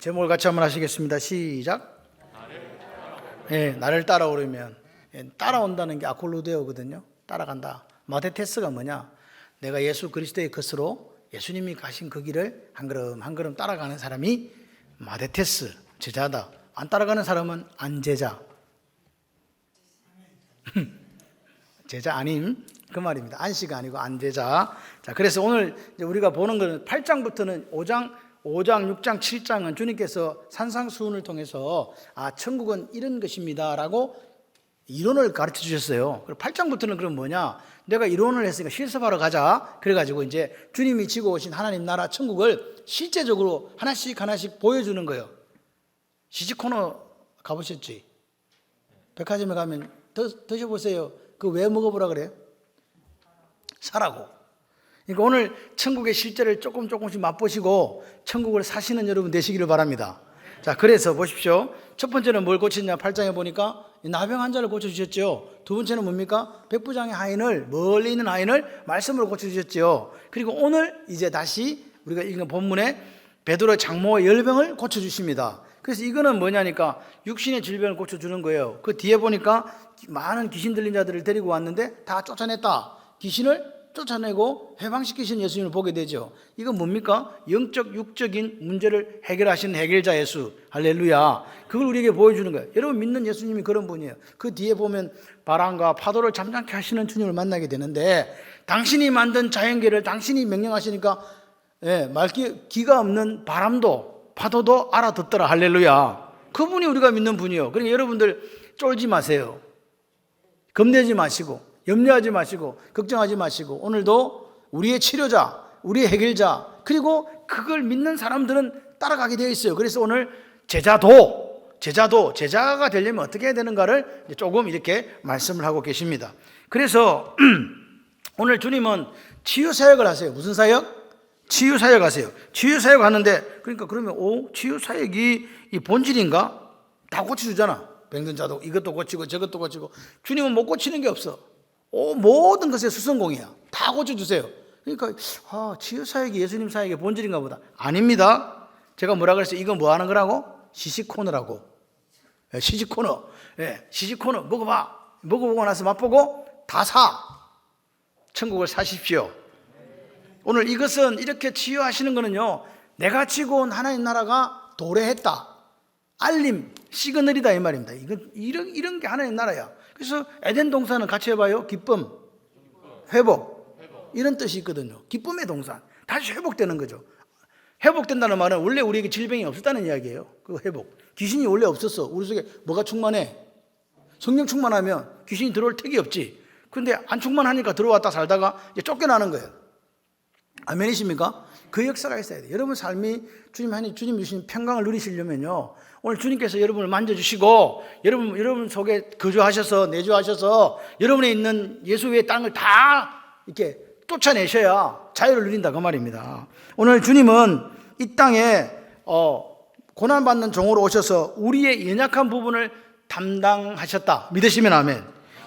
제목을 같이 한번 하시겠습니다. 시작. 나를 따라오려면, 따라온다는 게 아콜루데오거든요. 따라간다. 마테테스가 뭐냐? 내가 예수 그리스도의 것으로 예수님이 가신 그 길을 한 걸음 한 걸음 따라가는 사람이 마테테스, 제자다. 안 따라가는 사람은 안제자. 제자 아님, 그 말입니다. 안씨가 아니고 안제자. 자, 그래서 오늘 우리가 보는 것은 8장부터는 5장, 6장, 7장은 주님께서 산상수훈을 통해서 천국은 이런 것입니다 라고 이론을 가르쳐 주셨어요. 8장부터는 그럼 뭐냐? 내가 이론을 했으니까 실습하러 가자. 그래가지고 이제 주님이 지고 오신 하나님 나라 천국을 실제적으로 하나씩 하나씩 보여주는 거예요. 시식코너 가보셨지? 백화점에 가면 드셔보세요. 그거 왜 먹어보라 그래요? 사라고. 그러니까 오늘 천국의 실제를 조금씩 맛보시고 천국을 사시는 여러분 되시기를 바랍니다. 자, 그래서 보십시오. 첫 번째는 뭘 고쳤냐? 8장에 보니까 나병 환자를 고쳐주셨죠. 두 번째는 뭡니까? 백부장의 하인을, 멀리 있는 하인을 말씀으로 고쳐주셨죠. 그리고 오늘 이제 다시 우리가 읽은 본문에 베드로의 장모의 열병을 고쳐주십니다. 그래서 이거는 뭐냐니까 육신의 질병을 고쳐주는 거예요. 그 뒤에 보니까 많은 귀신 들린 자들을 데리고 왔는데 다 쫓아냈다. 귀신을 쫓아내고 해방시키신 예수님을 보게 되죠. 이건 뭡니까? 영적, 육적인 문제를 해결하시는 해결자 예수. 할렐루야. 그걸 우리에게 보여주는 거예요. 여러분 믿는 예수님이 그런 분이에요. 그 뒤에 보면 바람과 파도를 잠잠케 하시는 주님을 만나게 되는데 당신이 만든 자연계를 당신이 명령하시니까 기가 없는 바람도 파도도 알아듣더라. 할렐루야. 그분이 우리가 믿는 분이요. 그러니까 여러분들 쫄지 마세요. 겁내지 마시고 염려하지 마시고 걱정하지 마시고 오늘도 우리의 치료자, 우리의 해결자, 그리고 그걸 믿는 사람들은 따라가게 되어 있어요. 그래서 오늘 제자가 되려면 어떻게 해야 되는가를 조금 이렇게 말씀을 하고 계십니다. 그래서 오늘 주님은 치유사역을 하세요. 무슨 사역? 치유사역 하세요. 치유사역 하는데 그러니까 그러면 치유사역이 이 본질인가? 다 고쳐주잖아. 병든 자도 이것도 고치고 저것도 고치고. 주님은 못 고치는 게 없어. 모든 것에 수성공이야. 다 고쳐주세요. 그러니까 치유사역이 예수님 사역의 본질인가 보다. 아닙니다. 제가 뭐라 그랬어요? 이거 뭐 하는 거라고? 시식코너라고. 시식코너. 시식코너 먹어봐. 먹어보고 나서 맛보고 다 사. 천국을 사십시오. 오늘 이것은 이렇게 치유하시는 거는요, 내가 지고 온 하나님 나라가 도래했다. 알림, 시그널이다 이 말입니다. 이런 게 하나님 나라야. 그래서 에덴 동산은 같이 해봐요. 기쁨, 회복, 이런 뜻이 있거든요. 기쁨의 동산. 다시 회복되는 거죠. 회복된다는 말은 원래 우리에게 질병이 없었다는 이야기예요. 그 회복. 귀신이 원래 없었어. 우리 속에 뭐가 충만해? 성령 충만하면 귀신이 들어올 택이 없지. 근데 안 충만하니까 들어왔다 살다가 이제 쫓겨나는 거예요. 아멘이십니까? 그 역사가 있어야 돼요. 여러분 삶이 주님 주신 평강을 누리시려면요, 오늘 주님께서 여러분을 만져주시고 여러분 속에 거주하셔서 내주하셔서 여러분에 있는 예수의 땅을 다 이렇게 쫓아내셔야 자유를 누린다 그 말입니다. 오늘 주님은 이 땅에 고난받는 종으로 오셔서 우리의 연약한 부분을 담당하셨다. 믿으시면 아멘.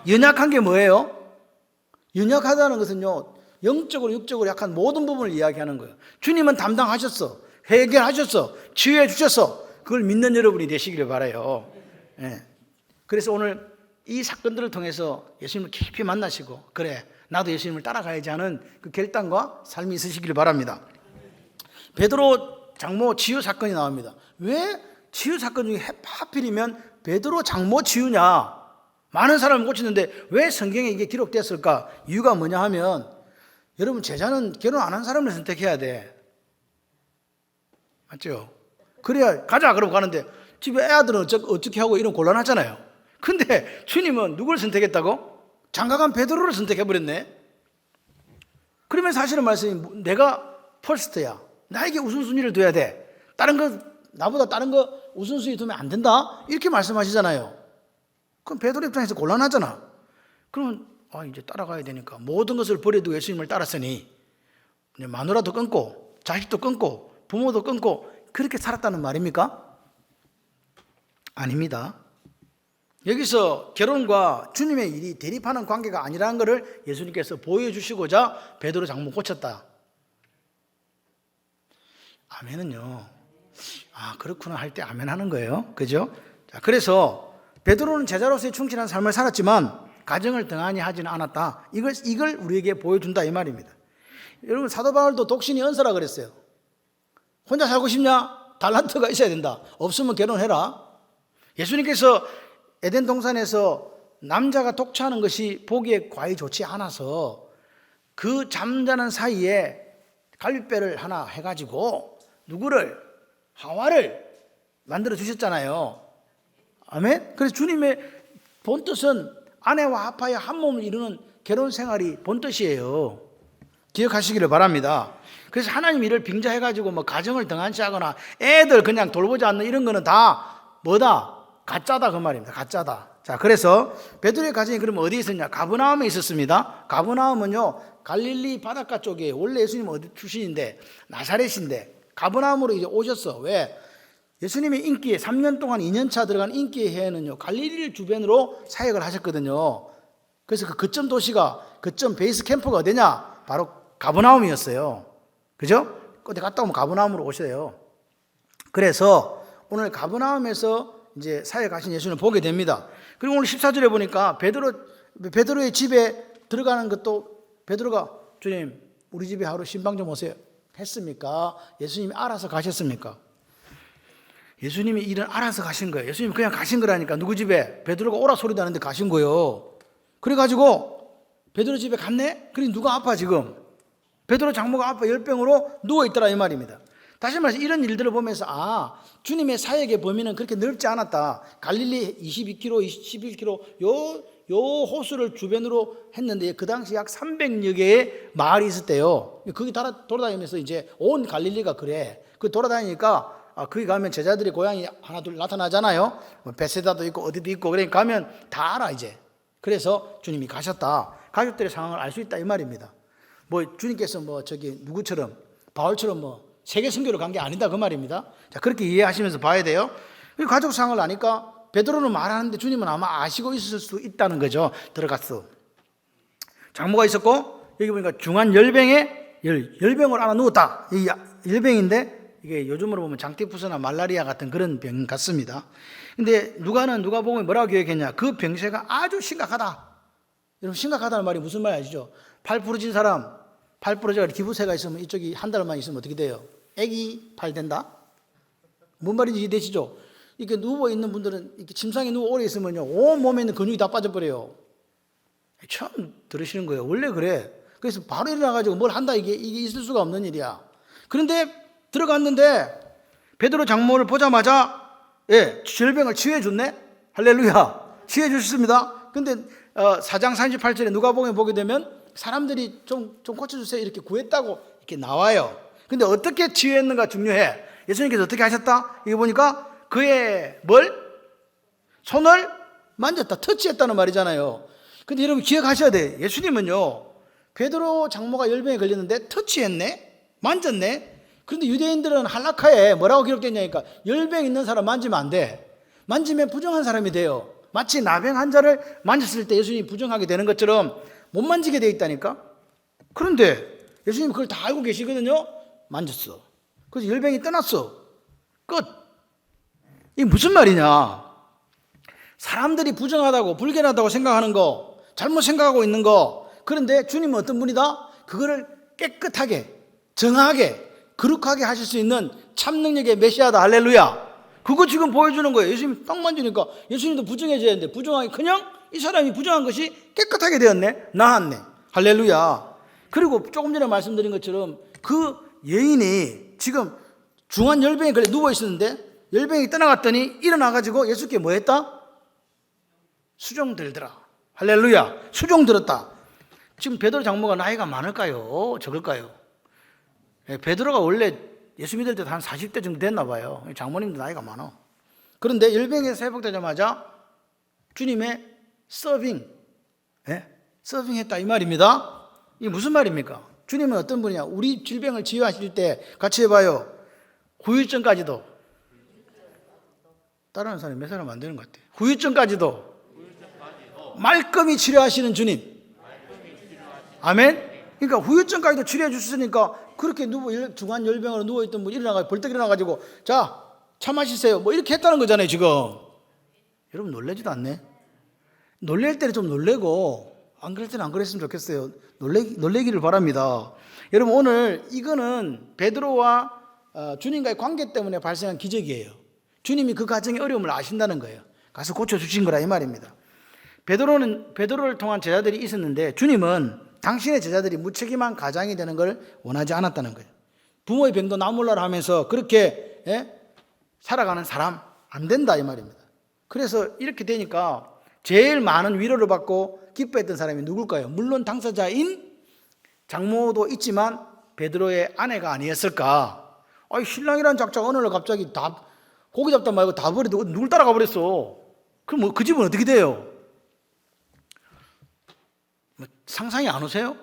연약한 게 뭐예요? 연약하다는 것은요, 영적으로 육적으로 약한 모든 부분을 이야기하는 거예요. 주님은 담당하셨어. 해결하셨어. 치유해 주셨어. 그걸 믿는 여러분이 되시기를 바라요. 그래서 오늘 이 사건들을 통해서 예수님을 깊이 만나시고 그래 나도 예수님을 따라가야지 하는 그 결단과 삶이 있으시기를 바랍니다. 베드로 장모 치유 사건이 나옵니다. 왜 치유 사건 중에 하필이면 베드로 장모 치유냐? 많은 사람을 고치는데 왜 성경에 이게 기록됐을까? 이유가 뭐냐 하면 여러분 제자는 결혼 안 한 사람을 선택해야 돼. 맞죠? 그래야 가자 그러고 가는데 집에 애들은 어떻게 하고 이런 곤란하잖아요. 근데 주님은 누굴 선택했다고? 장가간 베드로를 선택해버렸네. 그러면 사실은 말씀이 내가 퍼스트야. 나에게 우선순위를 둬야 돼. 나보다 다른 거 우선순위 두면 안 된다. 이렇게 말씀하시잖아요. 그럼 베드로 입장에서 곤란하잖아. 그러면 이제 따라가야 되니까 모든 것을 버려두고 예수님을 따랐으니 마누라도 끊고 자식도 끊고 부모도 끊고 그렇게 살았다는 말입니까? 아닙니다. 여기서 결혼과 주님의 일이 대립하는 관계가 아니라는 것을 예수님께서 보여주시고자 베드로 장모 고쳤다. 아멘은요, 아, 그렇구나 할 때 아멘 하는 거예요. 그죠? 자, 그래서 베드로는 제자로서의 충실한 삶을 살았지만 가정을 등한히 하지는 않았다. 이걸 우리에게 보여준다 이 말입니다. 여러분, 사도 바울도 독신이 은사라 그랬어요. 혼자 살고 싶냐? 달란트가 있어야 된다. 없으면 결혼해라. 예수님께서 에덴 동산에서 남자가 독차하는 것이 보기에 과히 좋지 않아서 그 잠자는 사이에 갈빗배를 하나 해가지고 누구를? 하와를 만들어 주셨잖아요. 아멘? 그래서 주님의 본뜻은 아내와 합하여 한 몸을 이루는 결혼 생활이 본뜻이에요. 기억하시기를 바랍니다. 그래서 하나님이 이를 빙자해가지고 뭐 가정을 등한시 하거나 애들 그냥 돌보지 않는 이런 거는 다 뭐다? 가짜다 그 말입니다. 가짜다. 자, 그래서 베드로의 가정이 그러면 어디에 있었냐? 가브나움에 있었습니다. 가브나움은요, 갈릴리 바닷가 쪽에 원래 예수님 어디 출신인데 나사렛인데 가브나움으로 이제 오셨어. 왜? 예수님의 인기에 3년 동안 2년차 들어간 인기의 해에는요, 갈릴리 주변으로 사역을 하셨거든요. 그래서 그 거점 도시가 거점 베이스 캠프가 어디냐? 바로 가브나움이었어요. 그죠? 어디 갔다 오면 가브나움으로 오셔요. 그래서 오늘 가브나움에서 이제 사역하신 예수님을 보게 됩니다. 그리고 오늘 14절에 보니까 베드로의 집에 들어가는 것도 베드로가 주님 우리 집에 하루 신방 좀 오세요 했습니까? 예수님이 알아서 가셨습니까? 예수님이 일은 알아서 가신 거예요. 예수님이 그냥 가신 거라니까. 누구 집에? 베드로가 오라 소리도 하는데 가신 거예요. 그래가지고 베드로 집에 갔네? 그러니 누가 아파 지금? 베드로 장모가 아파 열병으로 누워있더라 이 말입니다. 다시 말해서 이런 일들을 보면서 주님의 사역의 범위는 그렇게 넓지 않았다. 갈릴리 22km, 21km 요 호수를 주변으로 했는데 그 당시 약 300여 개의 마을이 있었대요. 거기 돌아다니면서 이제 온 갈릴리가 그래. 그 돌아다니니까 거기 가면 제자들이 고향이 하나 둘 나타나잖아요. 베세다도 있고 어디도 있고 그러니까 가면 다 알아 이제. 그래서 주님이 가셨다. 가족들의 상황을 알 수 있다 이 말입니다. 뭐 주님께서 뭐 저기 누구처럼 바울처럼 뭐 세계 선교를 간 게 아니다 그 말입니다. 자, 그렇게 이해하시면서 봐야 돼요. 가족 상황을 아니까 베드로는 말하는데 주님은 아마 아시고 있을 수 있다는 거죠. 들어갔어. 장모가 있었고 여기 보니까 중한 열병에 열병을 안아 누웠다. 이 열병인데 이게 요즘으로 보면 장티푸스나 말라리아 같은 그런 병 같습니다. 근데 누가 보면 뭐라고 기억했냐? 그 병세가 아주 심각하다. 여러분 심각하다는 말이 무슨 말인지 아시죠? 팔 부러진 사람, 팔 부러져 기부세가 있으면 이쪽이 한 달만 있으면 어떻게 돼요? 애기 팔 된다? 뭔 말인지 이해되시죠? 이렇게 누워 있는 분들은 이렇게 침상에 누워 오래 있으면요 온 몸에 있는 근육이 다 빠져버려요. 처음 들으시는 거예요. 원래 그래. 그래서 바로 일어나가지고 뭘 한다 이게 있을 수가 없는 일이야. 그런데 들어갔는데 베드로 장모를 보자마자 질병을 치유해줬네. 할렐루야. 치유해주셨습니다. 근데 4장 38절에 누가복음에 보게 되면 사람들이 좀 고쳐주세요 이렇게 구했다고 이렇게 나와요. 근데 어떻게 치유했는가 중요해. 예수님께서 어떻게 하셨다? 이거 보니까 그의 손을 만졌다, 터치했다는 말이잖아요. 근데 여러분 기억하셔야 돼. 예수님은요 베드로 장모가 열병에 걸렸는데 터치했네, 만졌네. 그런데 유대인들은 할라카에 뭐라고 기록됐냐니까 열병 있는 사람 만지면 안 돼. 만지면 부정한 사람이 돼요. 마치 나병 환자를 만졌을 때 예수님이 부정하게 되는 것처럼 못 만지게 되어 있다니까. 그런데 예수님 그걸 다 알고 계시거든요. 만졌어. 그래서 열병이 떠났어. 끝. 이게 무슨 말이냐? 사람들이 부정하다고 불결하다고 생각하는 거, 잘못 생각하고 있는 거. 그런데 주님은 어떤 분이다? 그거를 깨끗하게, 정하게, 거룩하게 하실 수 있는 참 능력의 메시아다. 할렐루야. 그거 지금 보여주는 거예요. 예수님이 딱 만지니까 예수님도 부정해져야 되는데 부정하기 그냥 이 사람이 부정한 것이 깨끗하게 되었네. 나았네. 할렐루야. 그리고 조금 전에 말씀드린 것처럼 그 여인이 지금 중한 열병에 걸려 누워 있었는데 열병이 떠나갔더니 일어나가지고 예수께 뭐 했다? 수종 들더라. 할렐루야. 수종 들었다. 지금 베드로 장모가 나이가 많을까요? 적을까요? 베드로가 원래 예수 믿을 때도 한 40대 정도 됐나 봐요. 장모님도 나이가 많아. 그런데 열병에서 회복되자마자 주님의 서빙 했다 이 말입니다. 이게 무슨 말입니까? 주님은 어떤 분이냐? 우리 질병을 치유하실 때 같이 해봐요. 후유증까지도. 따라하는 사람이 몇 사람 안 되는 것 같아요. 후유증까지도 말끔히 치료하시는 주님. 아멘. 그러니까 후유증까지도 치료해 주셨으니까 그렇게 중환 열병으로 누워있던 분 벌떡 일어나가지고 자, 차 마시세요. 뭐 이렇게 했다는 거잖아요, 지금. 여러분 놀라지도 않네. 놀랄 때는 좀 놀래고 안 그럴 때는 안 그랬으면 좋겠어요. 놀래기를 바랍니다. 여러분 오늘 이거는 베드로와 주님과의 관계 때문에 발생한 기적이에요. 주님이 그 가정의 어려움을 아신다는 거예요. 가서 고쳐주신 거라 이 말입니다. 베드로를 통한 제자들이 있었는데 주님은 당신의 제자들이 무책임한 가장이 되는 걸 원하지 않았다는 거예요. 부모의 병도 나 몰라라 하면서 그렇게 살아가는 사람 안 된다 이 말입니다. 그래서 이렇게 되니까 제일 많은 위로를 받고 기뻐했던 사람이 누굴까요? 물론 당사자인 장모도 있지만 베드로의 아내가 아니었을까? 신랑이란 작자가 어느 날 갑자기 다 고기 잡다 말고 다 버리고 누굴 따라가 버렸어. 그럼 그 집은 어떻게 돼요? 상상이 안 오세요?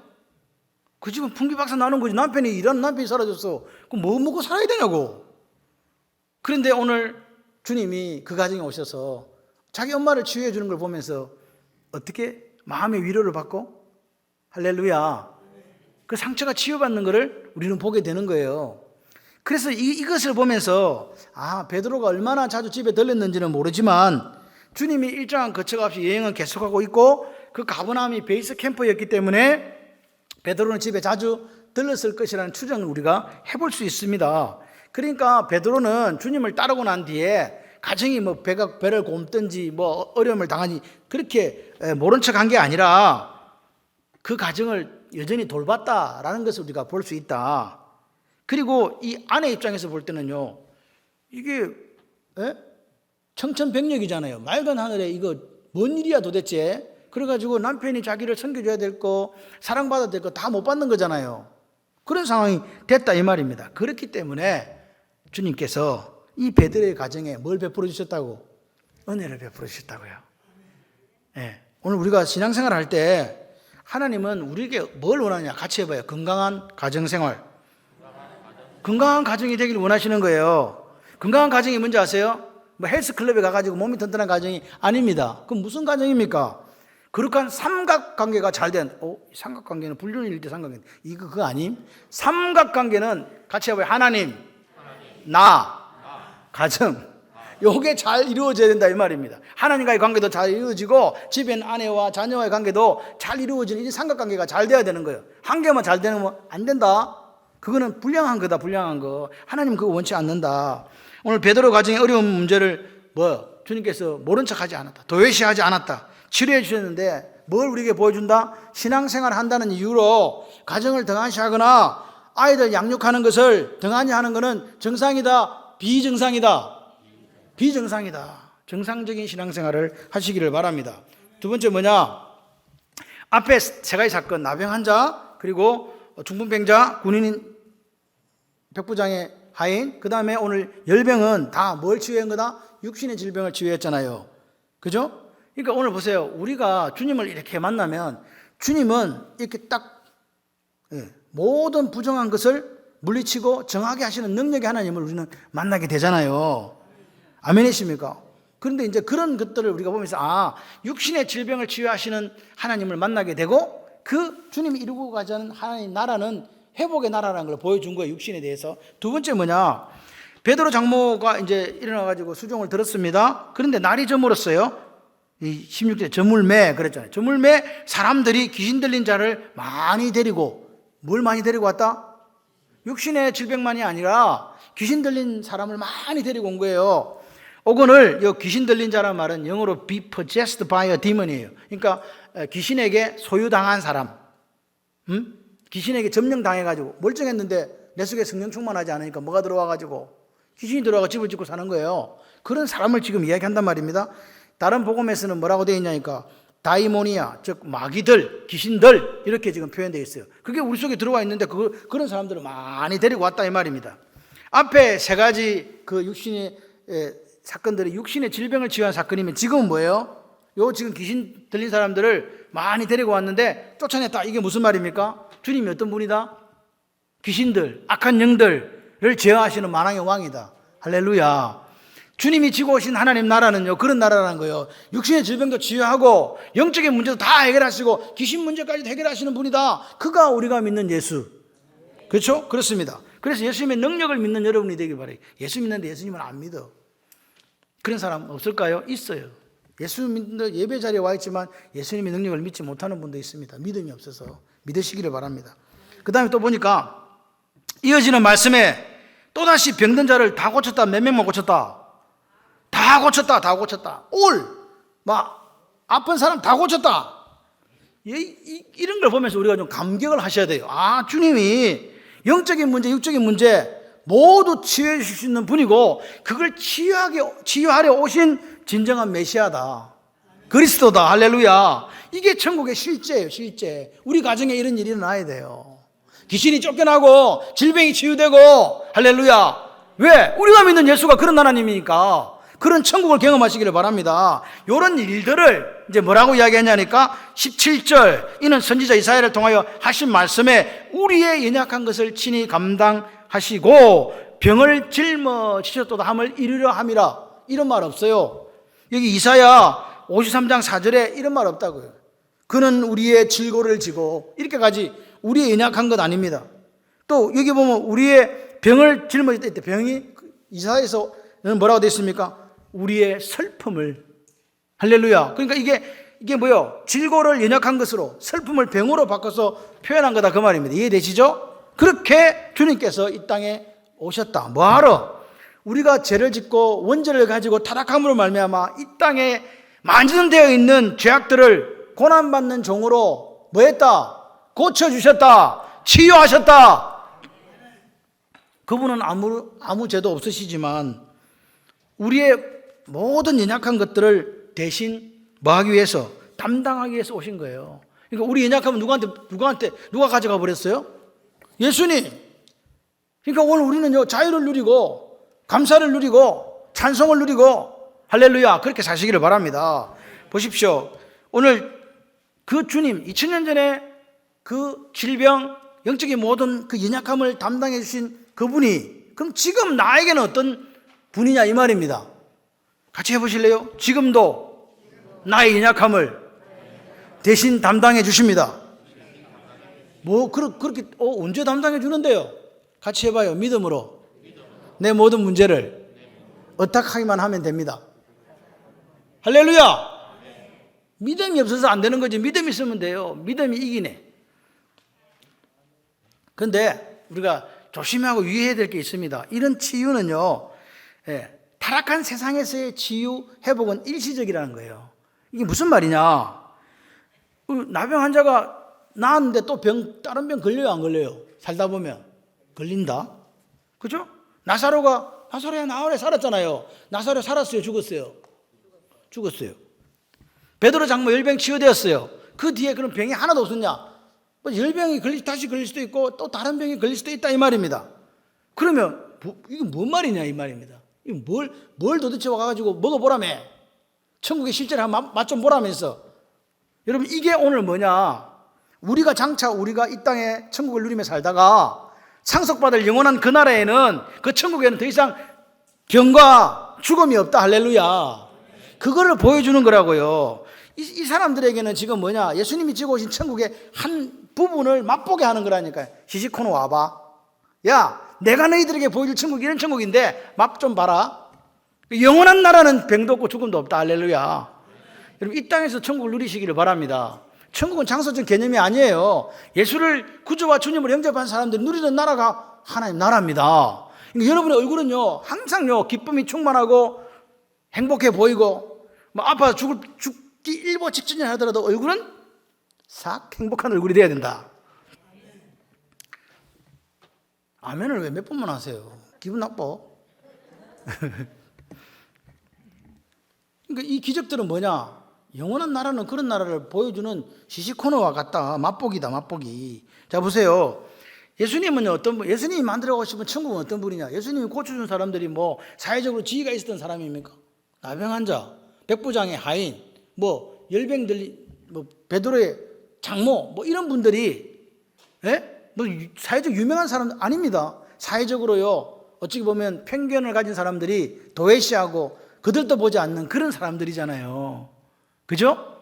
그 집은 풍비박산 나는 거지. 일하는 남편이 사라졌어. 그럼 뭐 먹고 살아야 되냐고. 그런데 오늘 주님이 그 가정에 오셔서 자기 엄마를 치유해 주는 걸 보면서 어떻게 마음의 위로를 받고 할렐루야. 그 상처가 치유받는 것을 우리는 보게 되는 거예요. 그래서 이것을 보면서 베드로가 얼마나 자주 집에 들렸는지는 모르지만 주님이 일정한 거처가 없이 여행은 계속하고 있고 그 가버나움이 베이스 캠프였기 때문에 베드로는 집에 자주 들렀을 것이라는 추정을 우리가 해볼 수 있습니다. 그러니까 베드로는 주님을 따르고 난 뒤에 가정이 배를 곪든지 어려움을 당하니 그렇게 모른 척한 게 아니라 그 가정을 여전히 돌봤다라는 것을 우리가 볼 수 있다. 그리고 이 아내 입장에서 볼 때는요, 이게 청천벽력이잖아요. 맑은 하늘에 이거 뭔 일이야 도대체. 그래가지고 남편이 자기를 섬겨줘야 될 거, 사랑받아야 될 거 다 못 받는 거잖아요. 그런 상황이 됐다 이 말입니다. 그렇기 때문에 주님께서 이 베드로의 가정에 뭘 베풀어 주셨다고? 은혜를 베풀어 주셨다고요. 오늘 우리가 신앙생활 할 때 하나님은 우리에게 뭘 원하냐? 같이 해봐요. 건강한 가정생활. 건강한 가정이 되기를 원하시는 거예요. 건강한 가정이 뭔지 아세요? 헬스클럽에 가가지고 몸이 튼튼한 가정이 아닙니다. 그럼 무슨 가정입니까? 거룩한 삼각관계가 잘된, 삼각관계는 불륜일 때 삼각관계. 그거 아님? 삼각관계는 같이 해봐요. 하나님, 나, 가정. 요게 잘 이루어져야 된다 이 말입니다. 하나님과의 관계도 잘 이루어지고 집에 있는 아내와 자녀와의 관계도 잘 이루어지는 이 삼각관계가 잘 돼야 되는 거예요. 한 개만 잘 되면 안 된다. 그거는 불량한 거다, 불량한 거. 하나님 그거 원치 않는다. 오늘 베드로 가정의 어려운 문제를 주님께서 모른 척하지 않았다. 도외시하지 않았다. 치료해 주셨는데 뭘 우리에게 보여준다? 신앙생활 한다는 이유로 가정을 등한시하거나 아이들 양육하는 것을 등한히 하는 것은 정상이다, 비정상이다. 비정상이다. 정상적인 신앙생활을 하시기를 바랍니다. 두 번째 뭐냐? 앞에 세 가지 사건, 나병 환자, 그리고 중풍병자, 군인인 백부장의 하인, 그 다음에 오늘 열병은 다 뭘 치유한 거다? 육신의 질병을 치유했잖아요. 그죠? 그러니까 오늘 보세요. 우리가 주님을 이렇게 만나면 주님은 이렇게 딱 모든 부정한 것을 물리치고 정하게 하시는 능력의 하나님을 우리는 만나게 되잖아요. 아멘이십니까? 그런데 이제 그런 것들을 우리가 보면서 육신의 질병을 치유하시는 하나님을 만나게 되고 그 주님이 이루고 가자는 하나님 나라는 회복의 나라라는 걸 보여준 거예요. 육신에 대해서. 두 번째 뭐냐? 베드로 장모가 이제 일어나가지고 수종을 들었습니다. 그런데 날이 저물었어요. 이 16절 저물매 그랬잖아요. 저물매 사람들이 귀신 들린 자를 많이 데리고 뭘 많이 데리고 왔다? 육신의 질병만이 아니라 귀신 들린 사람을 많이 데리고 온 거예요. 오늘 이 귀신 들린 자라는 말은 영어로 be possessed by a demon이에요. 그러니까 귀신에게 소유당한 사람, 귀신에게 점령당해가지고 멀쩡했는데 내 속에 성령 충만하지 않으니까 뭐가 들어와가지고 귀신이 들어와가 집을 짓고 사는 거예요. 그런 사람을 지금 이야기한단 말입니다. 다른 복음에서는 뭐라고 되어 있냐니까 다이모니아, 즉 마귀들, 귀신들 이렇게 지금 표현되어 있어요. 그게 우리 속에 들어와 있는데 그런 사람들을 많이 데리고 왔다 이 말입니다. 앞에 세 가지 그 육신의 사건들이 육신의 질병을 치유한 사건이면 지금은 뭐예요? 지금 귀신 들린 사람들을 많이 데리고 왔는데 쫓아냈다. 이게 무슨 말입니까? 주님이 어떤 분이다? 귀신들, 악한 영들을 제어하시는 만왕의 왕이다. 할렐루야. 주님이 지고 오신 하나님 나라는요, 그런 나라라는 거예요. 육신의 질병도 치유하고 영적인 문제도 다 해결하시고 귀신 문제까지도 해결하시는 분이다. 그가 우리가 믿는 예수. 그렇죠? 그렇습니다. 그래서 예수님의 능력을 믿는 여러분이 되길 바라요. 예수 믿는데 예수님을 안 믿어. 그런 사람 없을까요? 있어요. 예수 믿는 예배 자리에 와 있지만 예수님의 능력을 믿지 못하는 분도 있습니다. 믿음이 없어서 믿으시기를 바랍니다. 그 다음에 또 보니까 이어지는 말씀에 또다시 병든 자를 다 고쳤다. 몇 명만 고쳤다? 다 고쳤다. 다 고쳤다. 아픈 사람 다 고쳤다. 이런 걸 보면서 우리가 좀 감격을 하셔야 돼요. 아, 주님이 영적인 문제, 육적인 문제 모두 치유해 주실 수 있는 분이고 그걸 치유하려 오신 진정한 메시아다. 그리스도다. 할렐루야. 이게 천국의 실제예요. 실제. 우리 가정에 이런 일이 일어나야 돼요. 귀신이 쫓겨나고 질병이 치유되고 할렐루야. 왜? 우리가 믿는 예수가 그런 하나님이니까 그런 천국을 경험하시기를 바랍니다. 이런 일들을 이제 뭐라고 이야기하냐니까 17절 이는 선지자 이사야를 통하여 하신 말씀에 우리의 연약한 것을 친히 감당하시고 병을 짊어지셨도다 함을 이루려 함이라. 이런 말 없어요. 여기 이사야 53장 4절에 이런 말 없다고요. 그는 우리의 질고를 지고 이렇게까지 우리의 연약한 것 아닙니다. 또 여기 보면 우리의 병을 짊어졌다 했대. 병이 이사야에서는 뭐라고 되어 있습니까? 우리의 슬픔을. 할렐루야. 그러니까 이게 뭐요? 질고를 연약한 것으로 슬픔을 병으로 바꿔서 표현한 거다 그 말입니다. 이해되시죠? 그렇게 주님께서 이 땅에 오셨다. 뭐하러? 우리가 죄를 짓고 원죄를 가지고 타락함으로 말미암아 이 땅에 만연되어 있는 죄악들을 고난받는 종으로 뭐했다? 고쳐주셨다. 치유하셨다. 그분은 아무 죄도 없으시지만 우리의 모든 연약한 것들을 대신 뭐하기 위해서? 담당하기 위해서 오신 거예요. 그러니까 우리 연약하면 누가 가져가 버렸어요? 예수님. 그러니까 오늘 우리는요, 자유를 누리고 감사를 누리고 찬송을 누리고 할렐루야 그렇게 사시기를 바랍니다. 보십시오. 오늘 그 주님 2000년 전에 그 질병 영적인 모든 그 연약함을 담당해 주신 그분이 그럼 지금 나에게는 어떤 분이냐 이 말입니다. 같이 해보실래요? 지금도 나의 연약함을 대신 담당해 주십니다. 그렇게 언제 담당해 주는데요? 같이 해봐요. 믿음으로 내 모든 문제를 어떡하기만 하면 됩니다. 할렐루야. 믿음이 없어서 안 되는 거지. 믿음이 있으면 돼요. 믿음이 이기네. 그런데 우리가 조심하고 유의해야 될 게 있습니다. 이런 치유는요, 타락한 세상에서의 치유 회복은 일시적이라는 거예요. 이게 무슨 말이냐? 나병 환자가 나았는데 또 다른 병 걸려요, 안 걸려요? 살다 보면 걸린다. 그죠? 나사로야 나흘에 살았잖아요. 나사로 살았어요, 죽었어요? 죽었어요. 베드로 장모 열병 치유되었어요. 그 뒤에 그런 병이 하나도 없었냐? 열병이 다시 걸릴 수도 있고 또 다른 병이 걸릴 수도 있다 이 말입니다. 그러면 이게 뭔 말이냐 이 말입니다. 이거 뭘 도대체 와가지고 먹어보라며. 천국의 실제를 한번 맛 좀 보라면서. 여러분 이게 오늘 뭐냐? 우리가 이 땅에 천국을 누리며 살다가 상속받을 영원한 그 나라에는 그 천국에는 더 이상 병과 죽음이 없다. 할렐루야. 그거를 보여주는 거라고요. 이 사람들에게는 지금 뭐냐? 예수님이 지고 오신 천국의 한 부분을 맛보게 하는 거라니까요. 시시코너 와봐. 야, 내가 너희들에게 보여줄 천국이 이런 천국인데 맛 좀 봐라. 영원한 나라는 병도 없고 죽음도 없다. 할렐루야. 여러분 이 땅에서 천국을 누리시기를 바랍니다. 천국은 장소적 개념이 아니에요. 예수를 구주와 주님을 영접한 사람들이 누리는 나라가 하나님 나라입니다. 그러니까 여러분의 얼굴은요 항상요 기쁨이 충만하고 행복해 보이고 아파서 죽기 일보 직전이라 하더라도 얼굴은 싹 행복한 얼굴이 돼야 된다. 아멘을 왜 몇 번만 하세요? 기분 나빠. 그러니까 이 기적들은 뭐냐? 영원한 나라는 그런 나라를 보여주는 시시코너와 같다. 맛보기다, 맛보기. 자, 보세요. 예수님은요, 예수님이 만들어가고 싶은 천국은 어떤 분이냐? 예수님이 고쳐준 사람들이 사회적으로 지위가 있었던 사람입니까? 나병 환자, 백부장의 하인, 열병 들린, 베드로의 장모, 이런 분들이, 사회적 유명한 사람들 아닙니다. 사회적으로요, 어찌 보면 편견을 가진 사람들이 도외시하고 그들도 보지 않는 그런 사람들이잖아요. 그죠?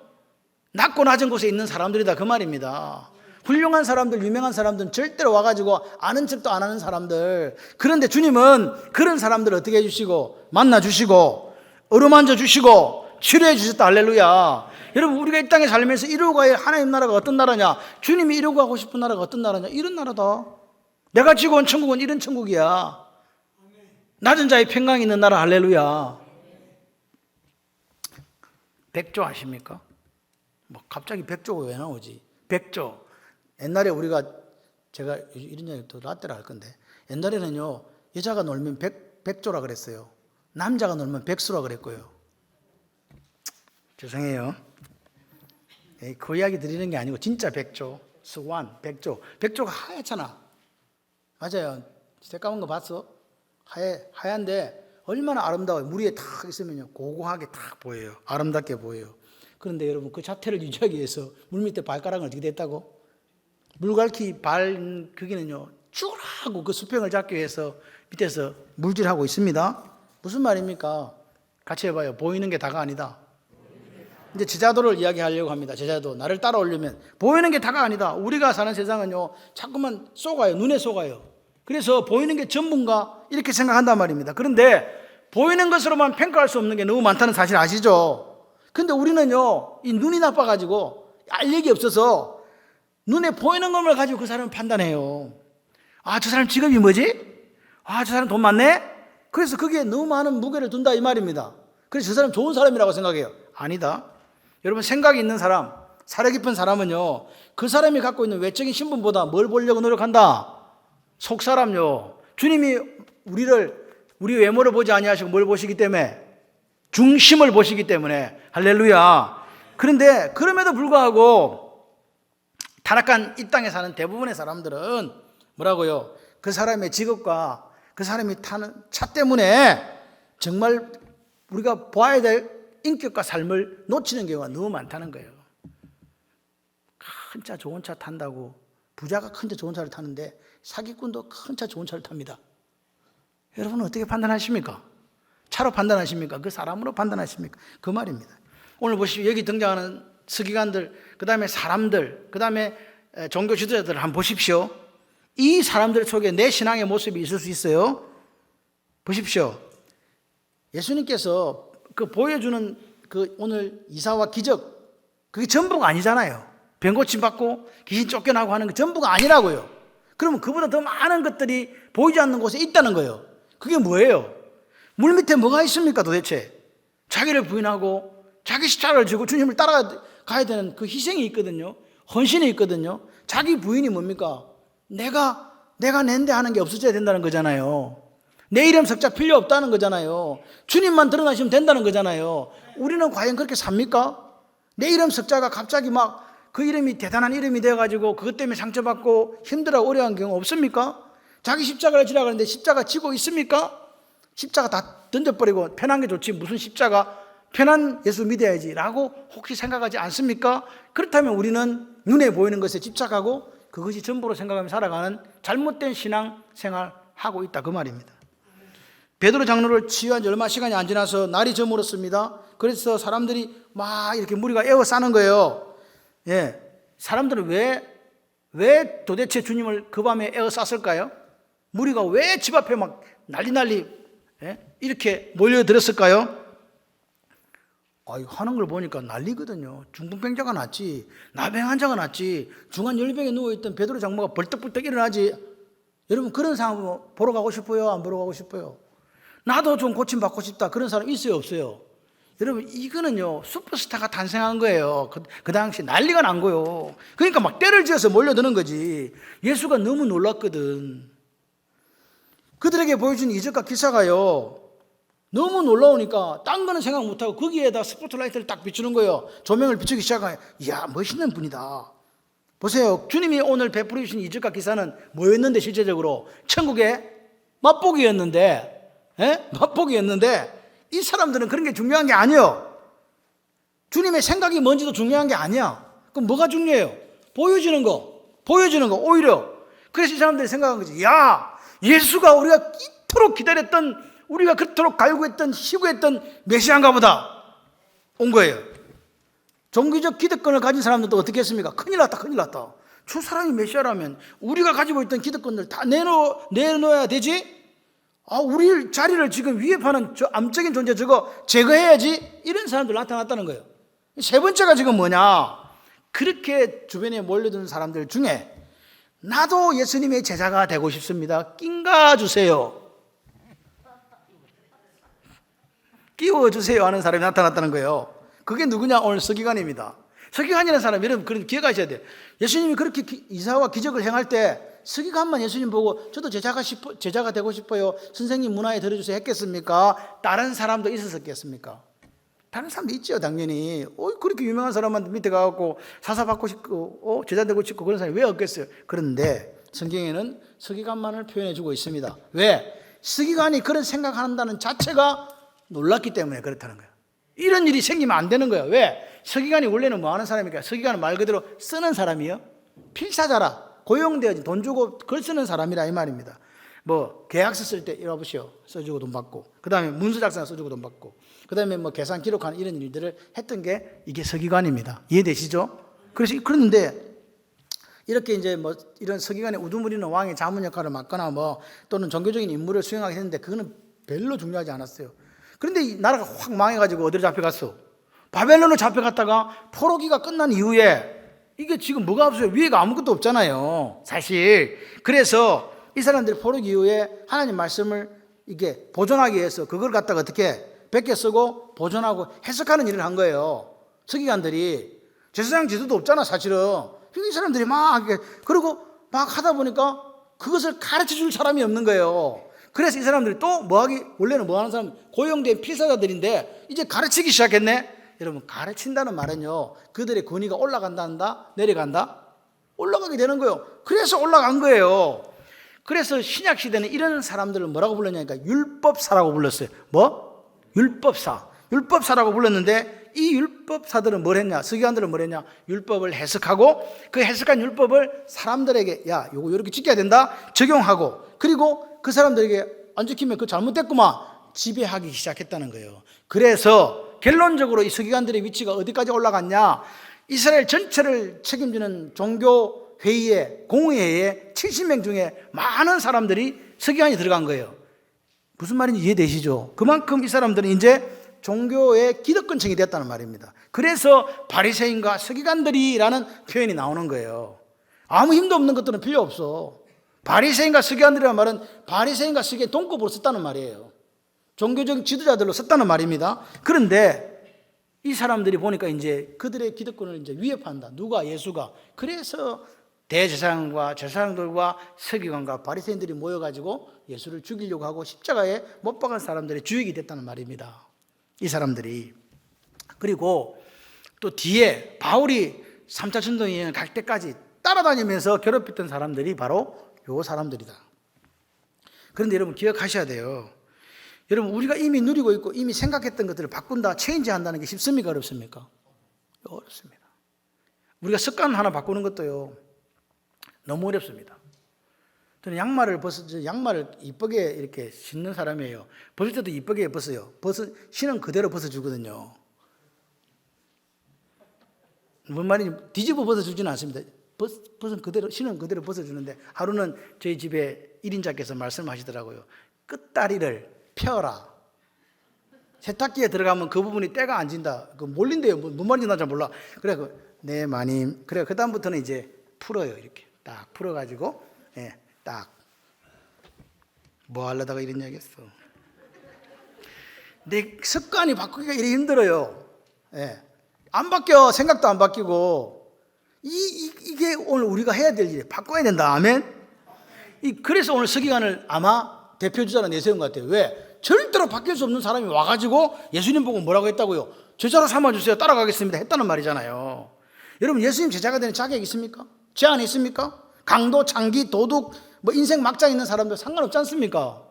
낮고 낮은 곳에 있는 사람들이다 그 말입니다. 훌륭한 사람들, 유명한 사람들은 절대로 와가지고 아는 척도 안 하는 사람들. 그런데 주님은 그런 사람들을 어떻게 해주시고 만나주시고 어루만져 주시고 치료해 주셨다. 할렐루야. 여러분, 우리가 이 땅에 살면서 이루고 갈 하나님 나라가 어떤 나라냐, 주님이 이루고 가고 싶은 나라가 어떤 나라냐, 이런 나라다. 내가 지고 온 천국은 이런 천국이야. 낮은 자의 평강이 있는 나라. 할렐루야. 백조 아십니까? 뭐 갑자기 백조가 왜 나오지? 백조. 옛날에 제가 이런 얘기 또 라떼라 할 건데, 옛날에는요, 여자가 놀면 백조라 그랬어요. 남자가 놀면 백수라 그랬고요. 죄송해요. 그 이야기 드리는 게 아니고 진짜 백조, 스완, 백조. 백조가 하얗잖아. 맞아요. 새까만 거 봤어? 하얀데 얼마나 아름다워요. 물 위에 탁 있으면요, 고고하게 탁 보여요. 아름답게 보여요. 그런데 여러분, 그 자태를 유지하기 위해서 물 밑에 발가락을 어떻게 됐다고? 물갈퀴 거기는요, 쭈라고 그 수평을 잡기 위해서 밑에서 물질하고 있습니다. 무슨 말입니까? 같이 해봐요. 보이는 게 다가 아니다. 이제 제자도를 이야기하려고 합니다. 제자도. 나를 따라오려면 보이는 게 다가 아니다. 우리가 사는 세상은요, 자꾸만 쏘가요. 눈에 쏘가요. 그래서 보이는 게 전부인가 이렇게 생각한단 말입니다. 그런데 보이는 것으로만 평가할 수 없는 게 너무 많다는 사실 아시죠? 근데 우리는요, 이 눈이 나빠가지고 알력이 없어서 눈에 보이는 것만 가지고 그 사람을 판단해요. 아, 저 사람 직업이 뭐지? 아, 저 사람 돈 많네? 그래서 거기에 너무 많은 무게를 둔다 이 말입니다. 그래서 저 사람 좋은 사람이라고 생각해요. 아니다. 여러분, 생각이 있는 사람, 사려 깊은 사람은요, 그 사람이 갖고 있는 외적인 신분보다 뭘 보려고 노력한다? 속사람요. 주님이 우리 외모를 보지 아니하시고 뭘 보시기 때문에? 중심을 보시기 때문에. 할렐루야. 그런데 그럼에도 불구하고 타락한 이 땅에 사는 대부분의 사람들은 뭐라고요? 그 사람의 직업과 그 사람이 타는 차 때문에 정말 우리가 봐야 될 인격과 삶을 놓치는 경우가 너무 많다는 거예요. 큰 차 좋은 차 탄다고, 부자가 큰 차 좋은 차를 타는데 사기꾼도 큰 차 좋은 차를 탑니다. 여러분은 어떻게 판단하십니까? 차로 판단하십니까? 그 사람으로 판단하십니까? 그 말입니다. 오늘 보시오. 여기 등장하는 서기관들, 그 다음에 사람들, 그 다음에 종교 지도자들을 한번 보십시오. 이 사람들 속에 내 신앙의 모습이 있을 수 있어요. 보십시오. 예수님께서 그 보여주는 그 오늘 이사와 기적, 그게 전부가 아니잖아요. 병 고침 받고 귀신 쫓겨나고 하는 게 전부가 아니라고요. 그러면 그보다 더 많은 것들이 보이지 않는 곳에 있다는 거예요. 그게 뭐예요? 물 밑에 뭐가 있습니까 도대체? 자기를 부인하고 자기 십자가를 지고 주님을 따라가야 되는 그 희생이 있거든요. 헌신이 있거든요. 자기 부인이 뭡니까? 내가 낸데 하는 게 없어져야 된다는 거잖아요. 내 이름 석자 필요 없다는 거잖아요. 주님만 드러나시면 된다는 거잖아요. 우리는 과연 그렇게 삽니까? 내 이름 석자가 갑자기 막 그 이름이 대단한 이름이 되어가지고 그것 때문에 상처받고 힘들어 어려운 경우 없습니까? 자기 십자가를 지라고 하는데 십자가 지고 있습니까? 십자가 다 던져버리고 편한 게 좋지 무슨 십자가, 편한 예수 믿어야지 라고 혹시 생각하지 않습니까? 그렇다면 우리는 눈에 보이는 것에 집착하고 그것이 전부로 생각하며 살아가는 잘못된 신앙 생활하고 있다 그 말입니다. 베드로 장로를 치유한 지 얼마 시간이 안 지나서 날이 저물었습니다. 그래서 사람들이 막 이렇게 무리가 에워싸는 거예요. 예, 사람들은 왜 도대체 주님을 그 밤에 에워쌌을까요? 무리가 왜 집 앞에 막 난리 이렇게 몰려들었을까요? 하는 걸 보니까 난리거든요. 중풍병자가 낫지, 나병 환자가 낫지, 중환열병에 누워있던 베드로 장로가 벌떡벌떡 일어나지. 여러분, 그런 상황 보러 가고 싶어요? 안 보러 가고 싶어요? 나도 좀 고침받고 싶다. 그런 사람 있어요? 없어요? 여러분, 이거는요, 슈퍼스타가 탄생한 거예요. 그 당시 난리가 난 거예요. 그러니까 막 때를 지어서 몰려드는 거지. 예수가 너무 놀랐거든. 그들에게 보여준 이적과 기사가요, 너무 놀라우니까 딴 거는 생각 못하고 거기에다 스포트라이트를 딱 비추는 거예요. 조명을 비추기 시작하면 이야, 멋있는 분이다. 보세요. 주님이 오늘 베풀어 주신 이적과 기사는 뭐였는데 실제적으로 천국의 맛보기였는데, 맛보기였는데 이 사람들은 그런 게 중요한 게 아니에요. 주님의 생각이 뭔지도 중요한 게 아니야. 그럼 뭐가 중요해요? 보여지는 거 오히려. 그래서 이 사람들이 생각한 거지. 야, 예수가 우리가 이토록 기다렸던, 우리가 그토록 갈구했던, 시구했던 메시아인가 보다 온 거예요. 종교적 기득권을 가진 사람들도 어떻게 했습니까? 큰일 났다. 저 사람이 메시아라면 우리가 가지고 있던 기득권들 다 내놓아야 되지? 우리 자리를 지금 위협하는 저 암적인 존재 저거 제거해야지. 이런 사람들 나타났다는 거예요. 세 번째가 지금 뭐냐? 그렇게 주변에 몰려드는 사람들 중에 나도 예수님의 제자가 되고 싶습니다. 낑가 주세요. 끼워주세요 하는 사람이 나타났다는 거예요. 그게 누구냐? 오늘 서기관입니다. 서기관이라는 사람 여러분 그런 기억하셔야 돼요. 예수님이 그렇게 이사와 기적을 행할 때 서기관만 예수님 보고 저도 제자가 되고 싶어요. 선생님 문화에 들어주세요 했겠습니까? 다른 사람도 있었겠습니까? 다른 사람도 있죠, 당연히. 그렇게 유명한 사람한테 밑에 가갖고 사사받고 싶고, 제자 되고 싶고 그런 사람이 왜 없겠어요? 그런데 성경에는 서기관만을 표현해주고 있습니다. 왜? 서기관이 그런 생각한다는 자체가 놀랐기 때문에 그렇다는 거예요. 이런 일이 생기면 안 되는 거예요. 왜? 서기관이 원래는 뭐 하는 사람입니까? 서기관은 말 그대로 쓰는 사람이요. 필사자라. 고용되어진 돈 주고 글 쓰는 사람이라 이 말입니다. 뭐 계약서 쓸 때 이러 보시오. 써주고 돈 받고. 그 다음에 문서 작성 써주고 돈 받고. 그 다음에 뭐 계산 기록하는 이런 일들을 했던 게 이게 서기관입니다. 이해되시죠? 그런데 이렇게 이제 뭐 이런 서기관의 우두머리는 왕의 자문 역할을 맡거나 뭐 또는 종교적인 임무를 수행하게 했는데 그거는 별로 중요하지 않았어요. 그런데 이 나라가 확 망해가지고 어디로 잡혀갔어? 바벨론으로 잡혀갔다가 포로기가 끝난 이후에 이게 지금 뭐가 없어요? 위에가 아무것도 없잖아요. 사실. 그래서 이 사람들이 포로기 이후에 하나님 말씀을 이게 보존하기 위해서 그걸 갖다가 어떻게 베껴 쓰고 보존하고 해석하는 일을 한 거예요. 서기관들이. 제사장 제도도 없잖아, 사실은. 이 사람들이 막, 그리고 막 하다 보니까 그것을 가르쳐 줄 사람이 없는 거예요. 그래서 이 사람들이 또 원래는 뭐 하는 사람, 고용된 필사자들인데 이제 가르치기 시작했네? 여러분, 가르친다는 말은요, 그들의 권위가 올라간다, 내려간다? 올라가게 되는 거예요. 그래서 올라간 거예요. 그래서 신약시대는 이런 사람들을 뭐라고 불렀냐니까 율법사라고 불렀어요. 뭐? 율법사. 율법사라고 불렀는데 이 율법사들은 뭘 했냐? 서기관들은 뭘 했냐? 율법을 해석하고 그 해석한 율법을 사람들에게 야, 요거 이렇게 지켜야 된다? 적용하고 그리고 그 사람들에게 안 지키면 그거 잘못됐구만 지배하기 시작했다는 거예요. 그래서 결론적으로 이 서기관들의 위치가 어디까지 올라갔냐? 이스라엘 전체를 책임지는 종교회의에 공회에 70명 중에 많은 사람들이 서기관이 들어간 거예요. 무슨 말인지 이해되시죠? 그만큼 이 사람들은 이제 종교의 기득권층이 됐다는 말입니다. 그래서 바리새인과 서기관들이라는 표현이 나오는 거예요. 아무 힘도 없는 것들은 필요 없어. 바리새인과 서기관들이라는 말은 바리새인과 서기관이 동급으로 썼다는 말이에요. 종교적인 지도자들로 썼다는 말입니다. 그런데 이 사람들이 보니까 이제 그들의 기득권을 이제 위협한다. 누가? 예수가. 그래서 대제사장과 제사장들과 서기관과 바리새인들이 모여가지고 예수를 죽이려고 하고 십자가에 못 박은 사람들의 주역이 됐다는 말입니다. 이 사람들이. 그리고 또 뒤에 바울이 3차 전도여행 갈 때까지 따라다니면서 괴롭혔던 사람들이 바로 요 사람들이다. 그런데 여러분 기억하셔야 돼요. 여러분 우리가 이미 누리고 있고 이미 생각했던 것들을 바꾼다, 체인지한다는 게 쉽습니까? 어렵습니까? 어렵습니다. 우리가 습관 하나 바꾸는 것도요 너무 어렵습니다. 저는 양말을 이쁘게 이렇게 신는 사람이에요. 벗을 때도 이쁘게 벗어요. 신은 그대로 벗어주거든요. 뭔 말인지 뒤집어 벗어주지는 않습니다. 신은 그대로 벗어주는데 하루는 저희 집에 1인자께서 말씀하시더라고요. 끝다리를 펴라. 세탁기에 들어가면 그 부분이 때가 안 진다. 그 몰린대요. 뭔 말인지 나 잘 몰라. 그래, 네, 마님. 그래, 그다음부터는 이제 풀어요. 이렇게 딱 풀어가지고, 예, 딱. 뭐 하려다가 이런 이야기 했어. 내 습관이 바꾸기가 이렇게 힘들어요. 예. 안 바뀌어. 생각도 안 바뀌고. 이게 오늘 우리가 해야 될 일이에요. 바꿔야 된다. 아멘? 그래서 오늘 서기관을 아마 대표주자로 내세운 것 같아요. 왜? 절대로 바뀔 수 없는 사람이 와가지고 예수님 보고 뭐라고 했다고요? 제자로 삼아주세요. 따라가겠습니다. 했다는 말이잖아요. 여러분 예수님 제자가 되는 자격이 있습니까? 제한이 있습니까? 강도, 장기, 도둑, 뭐 인생 막장 있는 사람들 상관없지 않습니까?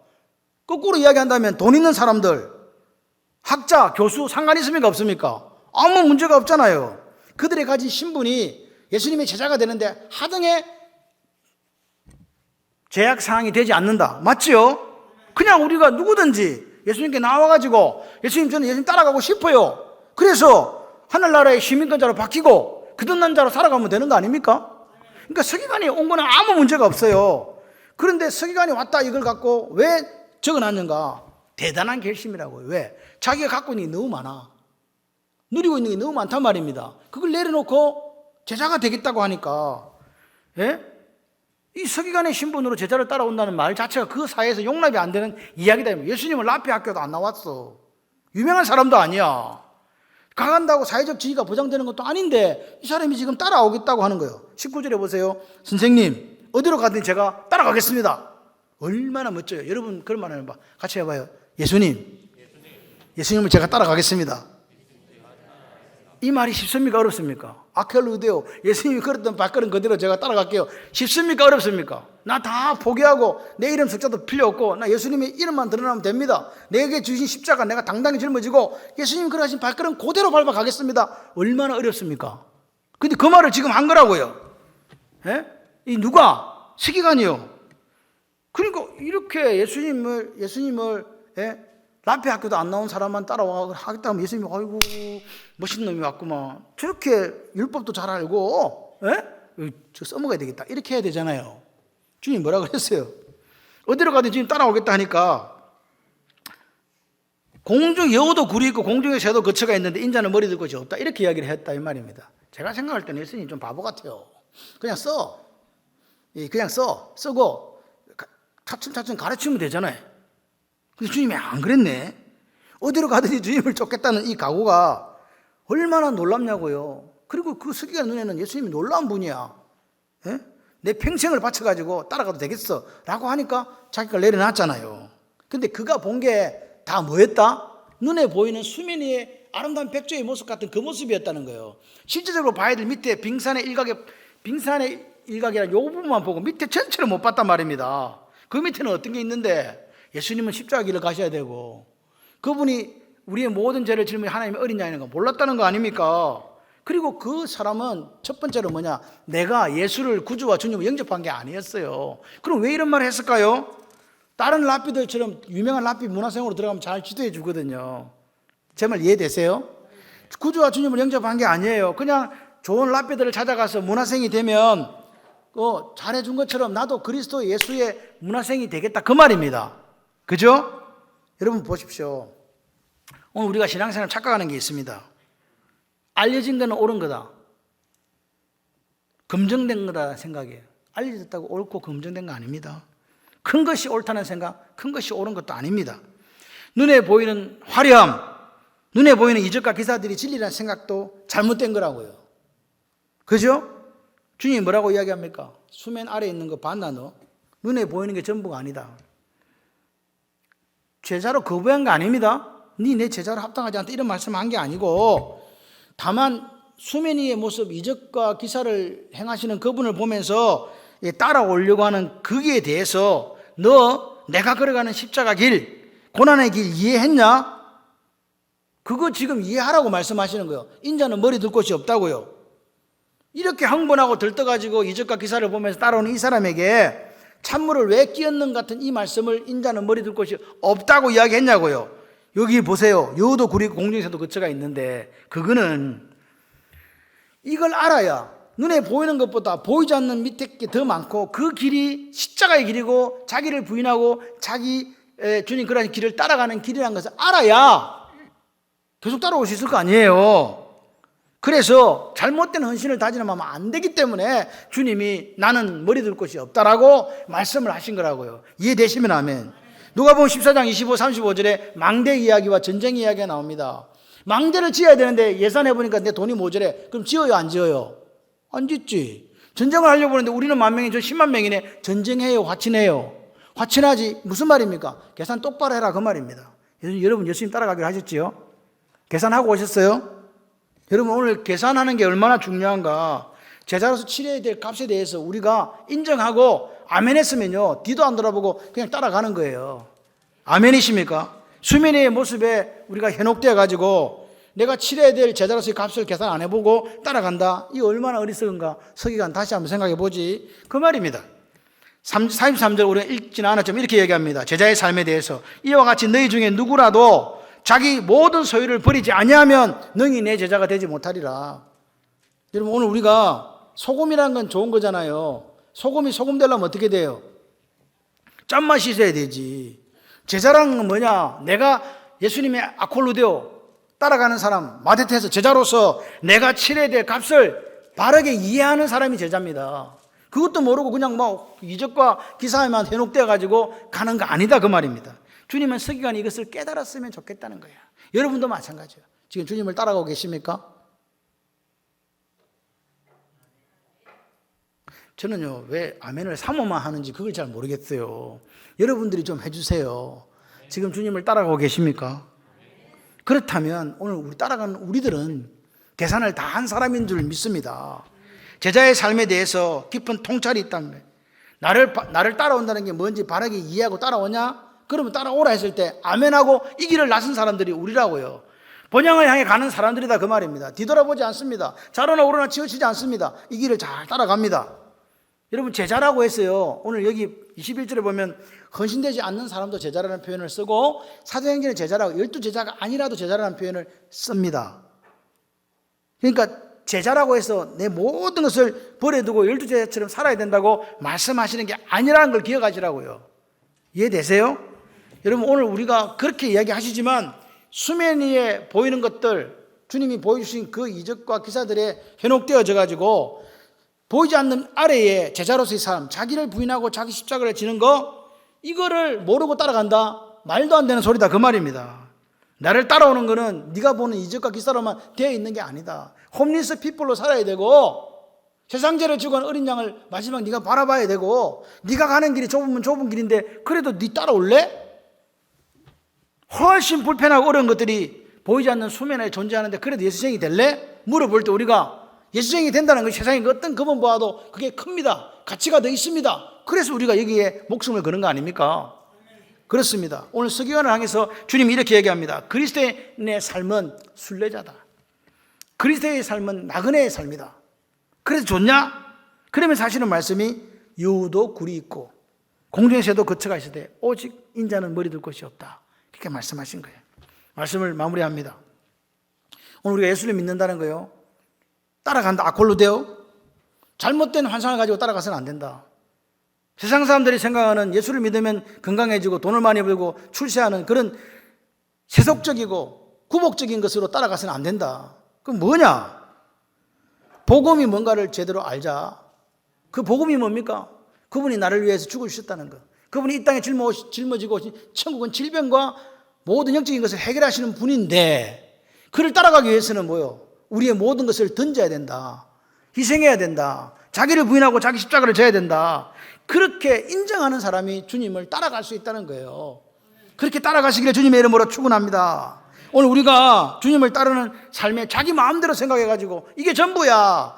거꾸로 이야기한다면 돈 있는 사람들, 학자, 교수 상관이 있습니까? 없습니까? 아무 문제가 없잖아요. 그들의 가진 신분이 예수님의 제자가 되는데 하등의 제약사항이 되지 않는다. 맞지요? 그냥 우리가 누구든지 예수님께 나와가지고 저는 예수님 따라가고 싶어요. 그래서 하늘나라의 시민권자로 바뀌고 거듭난 자로 살아가면 되는 거 아닙니까? 그러니까 서기관이 온 거는 아무 문제가 없어요. 그런데 서기관이 왔다 이걸 갖고 왜 적어놨는가? 대단한 결심이라고요. 왜? 자기가 갖고 있는 게 너무 많아. 누리고 있는 게 너무 많단 말입니다. 그걸 내려놓고 제자가 되겠다고 하니까, 예? 이 서기관의 신분으로 제자를 따라온다는 말 자체가 그 사회에서 용납이 안 되는 이야기다. 예수님은 라피 학교도 안 나왔어. 유명한 사람도 아니야. 가간다고 사회적 지위가 보장되는 것도 아닌데 이 사람이 지금 따라오겠다고 하는 거예요. 19절에 보세요. 선생님, 어디로 가든지 제가 따라가겠습니다. 얼마나 멋져요. 여러분 그런 말 해봐. 같이 해봐요. 예수님을 제가 따라가겠습니다. 이 말이 쉽습니까? 어렵습니까? 아켈루데오, 예수님이 걸었던 발걸음 그대로 제가 따라갈게요. 쉽습니까? 어렵습니까? 나 다 포기하고 내 이름 석자도 필요 없고 나 예수님의 이름만 드러나면 됩니다. 내게 주신 십자가 내가 당당히 짊어지고 예수님이 걸어가신 발걸음 그대로 밟아 가겠습니다. 얼마나 어렵습니까? 근데 그 말을 지금 한 거라고요. 예? 이 누가? 서기관이요. 그러니까 이렇게 예수님을 예? 라피 학교도 안 나온 사람만 따라와 하겠다 하면 예수님이 아이고 멋있는 놈이 왔구만. 저렇게 율법도 잘 알고 저 써먹어야 되겠다. 이렇게 해야 되잖아요. 주님 뭐라 그랬어요? 어디로 가든 주님 따라오겠다 하니까 공중 여우도 굴이 있고 공중에 새도 거처가 있는데 인자는 머리 들 곳이 없다. 이렇게 이야기를 했다 이 말입니다. 제가 생각할 때는 예수님 좀 바보 같아요. 그냥 쓰고 차츰차츰 가르치면 되잖아요. 근데 주님이 안 그랬네. 어디로 가든지 주님을 쫓겠다는 이 각오가 얼마나 놀랍냐고요. 그리고 그 서기관 눈에는 예수님이 놀라운 분이야. 예? 내 평생을 바쳐가지고 따라가도 되겠어 라고 하니까 자기가 내려놨잖아요. 근데 그가 본 게 다 뭐였다? 눈에 보이는 수면 위의 아름다운 백조의 모습 같은 그 모습이었다는 거예요. 실제적으로 봐야 될 밑에 빙산의 일각이라 요 부분만 보고 밑에 전체를 못 봤단 말입니다. 그 밑에는 어떤 게 있는데 예수님은 십자가 길을 가셔야 되고 그분이 우리의 모든 죄를 짊어진 하나님의 어린 양이라는 거 몰랐다는 거 아닙니까? 그리고 그 사람은 첫 번째로 뭐냐? 내가 예수를 구주와 주님을 영접한 게 아니었어요. 그럼 왜 이런 말을 했을까요? 다른 랍비들처럼 유명한 랍비 문화생으로 들어가면 잘 지도해 주거든요. 제 말 이해되세요? 구주와 주님을 영접한 게 아니에요. 그냥 좋은 랍비들을 찾아가서 문화생이 되면 잘해준 것처럼 나도 그리스도 예수의 문화생이 되겠다 그 말입니다. 그죠? 여러분 보십시오. 오늘 우리가 신앙생활 착각하는 게 있습니다. 알려진 거는 옳은 거다. 검증된 거다 생각이에요. 알려졌다고 옳고 검증된 거 아닙니다. 큰 것이 옳다는 생각, 큰 것이 옳은 것도 아닙니다. 눈에 보이는 화려함, 눈에 보이는 이적과 기사들이 진리라는 생각도 잘못된 거라고요. 그죠? 주님이 뭐라고 이야기합니까? 수면 아래에 있는 거 봤나 너? 눈에 보이는 게 전부가 아니다. 제자로 거부한 거 아닙니다. 네 제자로 합당하지 않다 이런 말씀한 게 아니고 다만 수면 위의 모습 이적과 기사를 행하시는 그분을 보면서 따라오려고 하는 거기에 대해서 너 내가 걸어가는 십자가 길, 고난의 길 이해했냐? 그거 지금 이해하라고 말씀하시는 거예요. 인자는 머리 둘 곳이 없다고요. 이렇게 흥분하고 들떠가지고 이적과 기사를 보면서 따라오는 이 사람에게 찬물을 왜 끼얹는 같은 이 말씀을 인자는 머리 둘 곳이 없다고 이야기했냐고요. 여기 보세요. 여우도 굴이 공중에서도 거처가 있는데 그거는 이걸 알아야 눈에 보이는 것보다 보이지 않는 밑에 게 더 많고 그 길이 십자가의 길이고 자기를 부인하고 자기 주님 그런 길을 따라가는 길이라는 것을 알아야 계속 따라올 수 있을 거 아니에요. 그래서 잘못된 헌신을 다지면 안 되기 때문에 주님이 나는 머리 둘 곳이 없다라고 말씀을 하신 거라고요. 이해되시면 아멘. 누가복음 14장 25, 35절에 망대 이야기와 전쟁 이야기가 나옵니다. 망대를 지어야 되는데 예산해 보니까 내 돈이 모자래. 그럼 지어요 안 지어요? 안 짓지. 전쟁을 하려고 하는데 우리는 10,000명이 저 10만 명이네. 전쟁해요 화친해요? 화친하지. 무슨 말입니까? 계산 똑바로 해라 그 말입니다. 여러분 예수님 따라가기로 하셨지요? 계산하고 오셨어요? 여러분 오늘 계산하는 게 얼마나 중요한가. 제자로서 치러야 될 값에 대해서 우리가 인정하고 아멘 했으면요 뒤도 안 돌아보고 그냥 따라가는 거예요. 아멘이십니까? 수면의 모습에 우리가 현혹되어 가지고 내가 치러야 될 제자로서의 값을 계산 안 해보고 따라간다. 이 얼마나 어리석은가. 서기관 다시 한번 생각해 보지 그 말입니다. 43절 우리가 읽지는 않았지만 이렇게 얘기합니다. 제자의 삶에 대해서 이와 같이 너희 중에 누구라도 자기 모든 소유를 버리지 아니하면 능히 내 제자가 되지 못하리라. 여러분 오늘 우리가 소금이라는 건 좋은 거잖아요. 소금이 소금 되려면 어떻게 돼요? 짠맛이 있어야 되지. 제자라는 건 뭐냐? 내가 예수님의 아콜루데오 따라가는 사람, 마데테에서 제자로서 내가 치러야 될 값을 바르게 이해하는 사람이 제자입니다. 그것도 모르고 그냥 뭐 이적과 기사에만 현혹되어 가지고 가는 거 아니다 그 말입니다. 주님은 서기관이 이것을 깨달았으면 좋겠다는 거야. 여러분도 마찬가지예요. 지금 주님을 따라가고 계십니까? 저는요, 왜 아멘을 3호만 하는지 그걸 잘 모르겠어요. 여러분들이 좀 해주세요. 지금 주님을 따라가고 계십니까? 그렇다면 오늘 우리 따라가는 우리들은 계산을 다 한 사람인 줄 믿습니다. 제자의 삶에 대해서 깊은 통찰이 있다면, 나를 따라온다는 게 뭔지 바르게 이해하고 따라오냐? 그러면 따라오라 했을 때 아멘하고 이 길을 나선 사람들이 우리라고요. 본향을 향해 가는 사람들이다 그 말입니다. 뒤돌아보지 않습니다. 좌로나 우로나 치우치지 않습니다. 이 길을 잘 따라갑니다. 여러분, 제자라고 했어요. 오늘 여기 21절에 보면 헌신되지 않는 사람도 제자라는 표현을 쓰고, 사도행전의 제자라고 12제자가 아니라도 제자라는 표현을 씁니다. 그러니까 제자라고 해서 내 모든 것을 버려두고 12제자처럼 살아야 된다고 말씀하시는 게 아니라는 걸 기억하시라고요. 이해되세요? 여러분, 오늘 우리가 그렇게 이야기하시지만 수면 위에 보이는 것들, 주님이 보여주신 그 이적과 기사들에 현혹되어져 가지고 보이지 않는 아래에 제자로서의 삶, 자기를 부인하고 자기 십자가를 지는 거, 이거를 모르고 따라간다? 말도 안 되는 소리다 그 말입니다. 나를 따라오는 거는 네가 보는 이적과 기사로만 되어 있는 게 아니다. 홈리스 피플로 살아야 되고, 세상죄를 지고 간 어린 양을 마지막 네가 바라봐야 되고, 네가 가는 길이 좁으면 좁은 길인데 그래도 네 따라올래? 훨씬 불편하고 어려운 것들이 보이지 않는 수면에 존재하는데 그래도 예수쟁이 될래? 물어볼 때 우리가 예수쟁이 된다는 것이 세상에 어떤 것만 보아도 그게 큽니다. 가치가 더 있습니다. 그래서 우리가 여기에 목숨을 거는 거 아닙니까? 그렇습니다. 오늘 서기관을 향해서 주님이 이렇게 얘기합니다. 그리스도인의 삶은 순례자다. 그리스도의 삶은 나그네의 삶이다. 그래서 좋냐? 그러면 사실은 말씀이 여우도 굴이 있고 공중에서도 거처가 있을 때 오직 인자는 머리 둘 곳이 없다. 이렇게 말씀하신 거예요. 말씀을 마무리합니다. 오늘 우리가 예수를 믿는다는 거요, 따라간다 아콜루데오, 잘못된 환상을 가지고 따라가서는 안 된다. 세상 사람들이 생각하는 예수를 믿으면 건강해지고 돈을 많이 벌고 출세하는 그런 세속적이고 구복적인 것으로 따라가서는 안 된다. 그럼 뭐냐? 복음이 뭔가를 제대로 알자. 그 복음이 뭡니까? 그분이 나를 위해서 죽어주셨다는 것, 그분이 이 땅에 짊어지고 천국은 질병과 모든 영적인 것을 해결하시는 분인데, 그를 따라가기 위해서는 뭐요? 우리의 모든 것을 던져야 된다. 희생해야 된다. 자기를 부인하고 자기 십자가를 져야 된다. 그렇게 인정하는 사람이 주님을 따라갈 수 있다는 거예요. 그렇게 따라가시기를 주님의 이름으로 축원합니다. 오늘 우리가 주님을 따르는 삶에 자기 마음대로 생각해가지고 이게 전부야,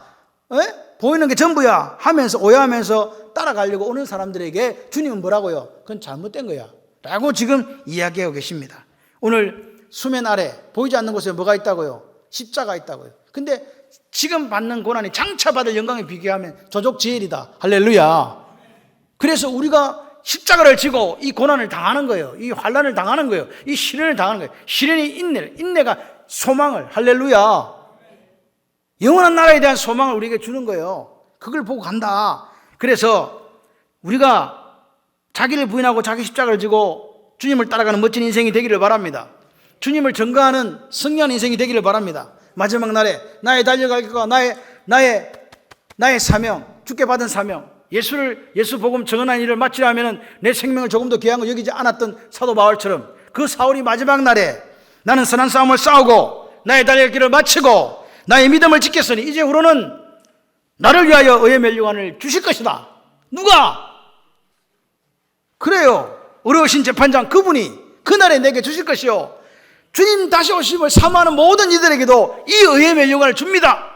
보이는 게 전부야 하면서 오해하면서 따라가려고 오는 사람들에게 주님은 뭐라고요? 그건 잘못된 거야 라고 지금 이야기하고 계십니다. 오늘 수면 아래 보이지 않는 곳에 뭐가 있다고요? 십자가 있다고요. 근데 지금 받는 고난이 장차 받을 영광에 비교하면 조족지엘이다. 할렐루야. 그래서 우리가 십자가를 지고 이 고난을 당하는 거예요. 이 환난을 당하는 거예요. 이 시련을 당하는 거예요. 시련이 인내가 소망을, 할렐루야, 영원한 나라에 대한 소망을 우리에게 주는 거예요. 그걸 보고 간다. 그래서 우리가 자기를 부인하고 자기 십자가를 지고 주님을 따라가는 멋진 인생이 되기를 바랍니다. 주님을 증거하는 승리한 인생이 되기를 바랍니다. 마지막 날에 나의 달려갈 길과 나의 사명, 주께 받은 사명, 예수 복음 증언한 일을 마치려 하면 내 생명을 조금 더 귀한 거 여기지 않았던 사도 바울처럼 그 사울이 마지막 날에 나는 선한 싸움을 싸우고 나의 달려갈 길을 마치고 나의 믿음을 지켰으니 이제 후로는 나를 위하여 의의 멸류관을 주실 것이다. 누가? 그래요, 어려우신 재판장 그분이 그날에 내게 주실 것이요, 주님 다시 오심을 사모하는 모든 이들에게도 이 의의 멸류관을 줍니다.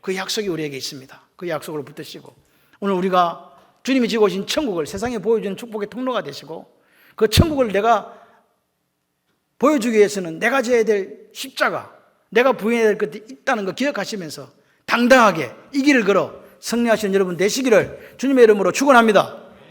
그 약속이 우리에게 있습니다. 그 약속을 붙드시고 오늘 우리가 주님이 지고 오신 천국을 세상에 보여주는 축복의 통로가 되시고, 그 천국을 내가 보여주기 위해서는 내가 져야 될 십자가, 내가 부인해야 될 것이 있다는 거 기억하시면서 당당하게 이 길을 걸어 승리하시는 여러분 되시기를 주님의 이름으로 축원합니다.